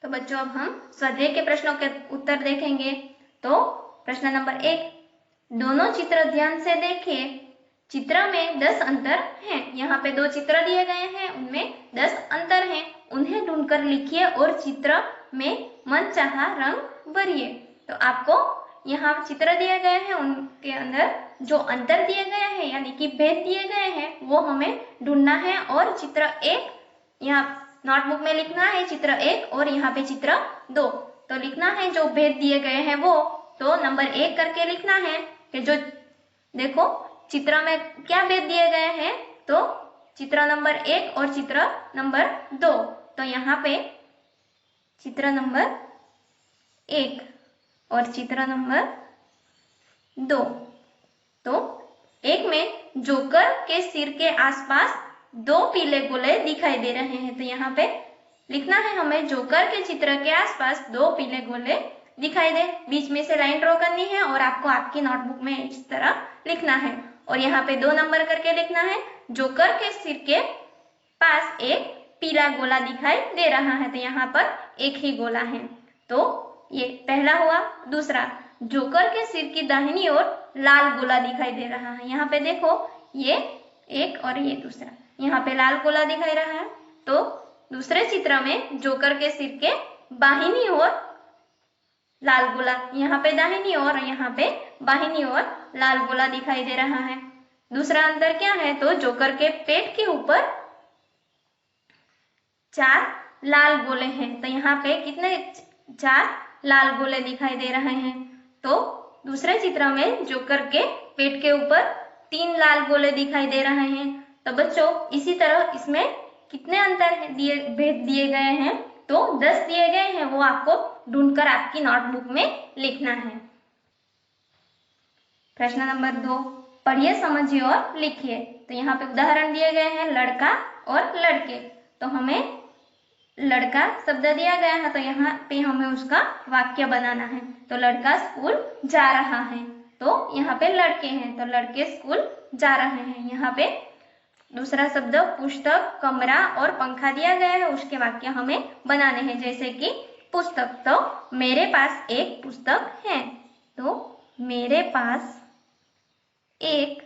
तो बच्चों अब हम स्वाध्याय के प्रश्नों के उत्तर देखेंगे। तो प्रश्न नंबर 1, दोनों चित्र ध्यान से देखिए। चित्र में 10 अंतर हैं। यहाँ पे 2 चित्र दिए गए हैं, उनमें 10 अंतर हैं। उन्हें ढूंढकर लिखिए और चित्र में मनचाहा रंग भरिए। तो आपको यहाँ चित्र दिए गए हैं, उनके अंदर जो अंतर दिए गए हैं यानी कि भेद दिए गए हैं वो हमें ढूंढना है। और चित्र 1 यहाँ नोटबुक में लिखना है, चित्र 1 और यहाँ पे चित्र 2। तो लिखना है जो भेद दिए गए हैं वो, तो नंबर 1 करके लिखना है कि जो देखो चित्र में क्या भेद दिए गए हैं। तो चित्र नंबर 1 और चित्र नंबर 2। तो यहाँ पे चित्र नंबर 1 और चित्र नंबर 2। तो 1 में जोकर के सिर के आसपास 2 पीले गोले दिखाई दे रहे हैं। तो यहाँ पे लिखना है हमें जोकर के चित्र के आसपास 2 पीले गोले दिखाई दे। बीच में से लाइन ड्रॉ करनी है और आपको आपकी नोटबुक में इस तरह लिखना है। और यहाँ पे 2 नंबर करके लिखना है जोकर के सिर के पास एक पीला गोला दिखाई दे रहा है। तो यहाँ पर एक ही गोला है। तो ये पहला हुआ। दूसरा, जोकर के सिर की दाहिनी ओर लाल गोला दिखाई दे रहा है। यहाँ पे देखो ये एक और ये दूसरा, यहाँ पे लाल गोला दिखाई रहा है। तो दूसरे चित्र में जोकर के सिर के बाहिनी ओर लाल गोला, यहाँ पे दाहिनी ओर और यहाँ पे बाहिनी ओर लाल गोला दिखाई दे रहा है। दूसरा अंतर क्या है, तो जोकर के पेट के ऊपर 4 लाल गोले हैं। तो यहाँ पे कितने 4 लाल गोले दिखाई दे रहे हैं। तो दूसरे चित्र में जोकर के पेट के ऊपर 3 लाल गोले दिखाई दे रहे हैं। तो बच्चों इसी तरह इसमें कितने अंतर भेद दिए गए हैं, तो 10 दिए गए हैं। वो आपको ढूंढकर आपकी नोटबुक में लिखना है। प्रश्न नंबर 2, पढ़िए, समझिए और लिखिए। तो यहाँ पे उदाहरण दिए गए हैं लड़का और लड़के। तो हमें लड़का शब्द दिया गया है, तो यहाँ पे हमें उसका वाक्य बनाना है। तो लड़का स्कूल जा रहा है। तो यहाँ पे लड़के हैं, तो लड़के स्कूल जा रहे हैं। यहाँ पे दूसरा शब्द पुस्तक, कमरा और पंखा दिया गया है, उसके वाक्य हमें बनाने हैं। जैसे कि पुस्तक, तो मेरे पास एक पुस्तक है। तो मेरे पास एक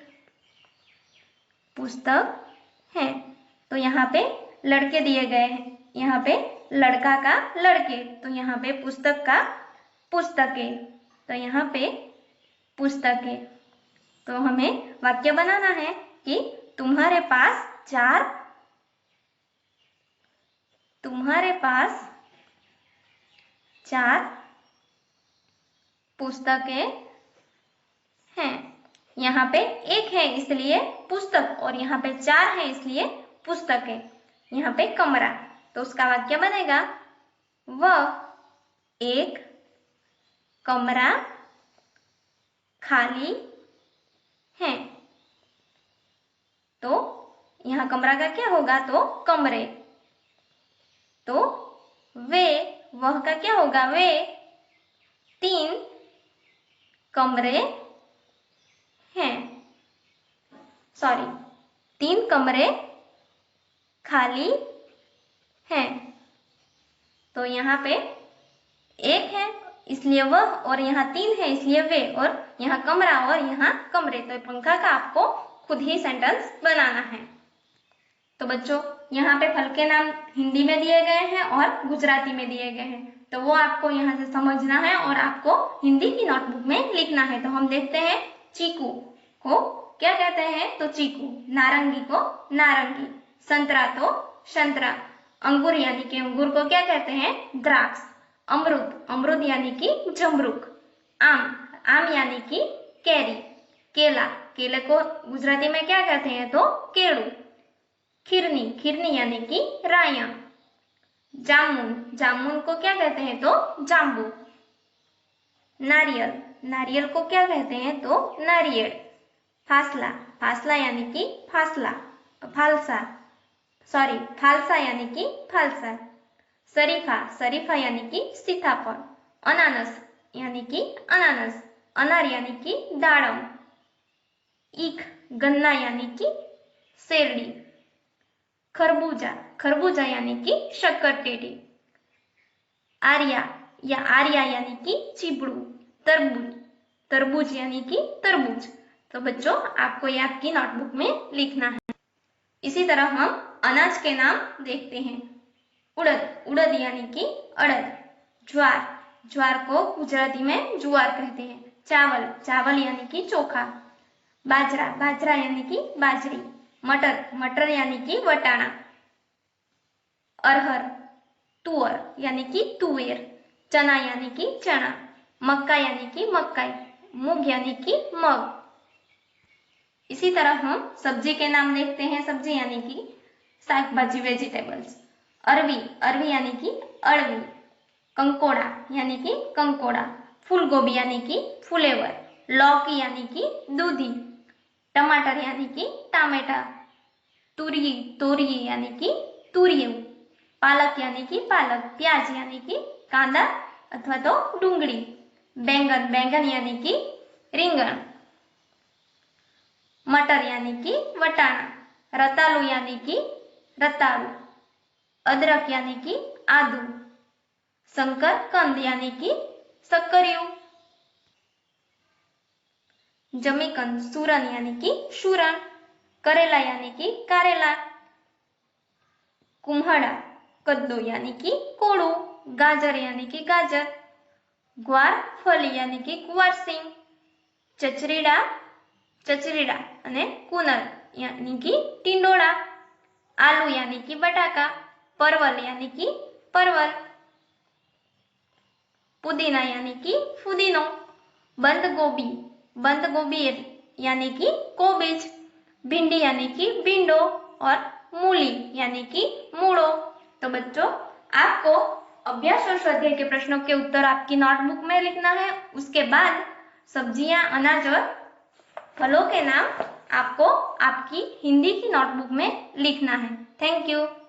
पुस्तक है। तो यहाँ पे लड़के दिए गए हैं, यहाँ पे लड़का का लड़के, तो यहाँ पे पुस्तक का पुस्तकें, तो यहाँ पे पुस्तकें। तो हमें वाक्य बनाना है कि तुम्हारे पास 4 पुस्तकें हैं। यहाँ पे एक है इसलिए पुस्तक, और यहाँ पे 4 है इसलिए पुस्तकें। यहाँ पे कमरा, तो उसका वाक्य बनेगा वह एक कमरा खाली है। तो यहाँ कमरा का क्या होगा, तो कमरे। तो वे, वह का क्या होगा, वे 3 कमरे हैं। 3 कमरे खाली हैं। तो यहाँ पे एक है इसलिए वह, और यहाँ 3 है इसलिए वे, और यहाँ कमरा और यहाँ कमरे। तो पंखा का आपको खुद ही सेंटेंस बनाना है। तो बच्चों यहाँ पे फल के नाम हिंदी में दिए गए हैं और गुजराती में दिए गए हैं। तो वो आपको यहाँ से समझना है और आपको हिंदी की नोटबुक में लिखना है। तो हम देखते हैं चीकू को क्या कहते हैं, तो चीकू। नारंगी को नारंगी। संतरा तो संतरा। अंगूर यानी कि अंगूर को क्या कहते हैं, द्राक्ष। अमरूद, अमरूद यानी कि जमरूक। आम, आम यानी कि कैरी। केला, केले को गुजराती में क्या कहते हैं, तो केळू। खीरनी, खीरनी यानी कि राया। जामुन, जामुन को क्या कहते हैं, तो जाम्बू। नारियल, नारियल को क्या कहते हैं, तो नारियल। फासला, फासला यानी कि फासला, फालसा, फालसा यानी कि फालसा। शरीफा, शरीफा यानी कि सीताफल। अनानस यानी कि अनानस। अनार यानी कि दाड़म। ईख, गन्ना यानी कि शेरडी। खरबूजा, खरबूजा यानी कि शक्करटेटी। आर्या या आर्या यानी कि चिबड़ू। तरबूज, तरबूज यानी कि तरबूज। तो बच्चों आपको ये आपकी नोटबुक में लिखना है। इसी तरह हम अनाज के नाम देखते हैं। उड़द, उड़द यानी कि अड़द। ज्वार, ज्वार को गुजराती में जुआर कहते हैं। चावल, चावल यानी कि चोखा। बाजरा, बाजरा यानी कि बाजरी। मटर, मटर यानी कि वटाणा। अरहर, तुअर यानी कि तुवेर। चना यानी कि चना। मक्का यानी कि मक्काई। मूंग यानी कि मग। इसी तरह हम सब्जी के नाम देखते हैं। सब्जी यानी कि शाकभाजी, वेजिटेबल्स। अरवी, अरवी यानी कि अळवी। कंकोड़ा यानी कि कंकोड़ा। फूल गोभी यानी कि फुलेवर। लौकी यानी कि दूधी। टमाटर यानी कि टामेटा। तुरी, तोरी यानी कि तुरियो। पालक यानी कि पालक। प्याज यानी कि कांदा अथवा तो डूंगળી। बैंगन, बैंगन यानी कि રીંગણ। मटर यानी कि वटाणा। रतालू यानी कि रताळू। अदरक यानी कि आदू। शकरकंद यानी कि सक्करिયું। जमीकंद, सूरन यानी कि शूरण। करेला यानी कि कारेला। कुम्हड़ा, कद्दू यानी कि कोड़ू। गाजर यानी कि गाजर। ग्वार फली यानी कि कुवारसिंग। चचरीड़ा, चचरीड़ा अने कूनर यानी कि टिंडोळा। आलू यानी कि बटाका। परवल यानी कि परवल। पुदीना यानी कि फुदीनो। बंद गोभी, बंद गोभी यानी कि कोबीज। भिंडी यानी कि भिंडो और मूली यानी कि मूड़ो। तो बच्चों आपको अभ्यास और स्वाध्याय के प्रश्नों के उत्तर आपकी नोटबुक में लिखना है। उसके बाद सब्जियां, अनाज और फलों के नाम आपको आपकी हिंदी की नोटबुक में लिखना है। Thank you.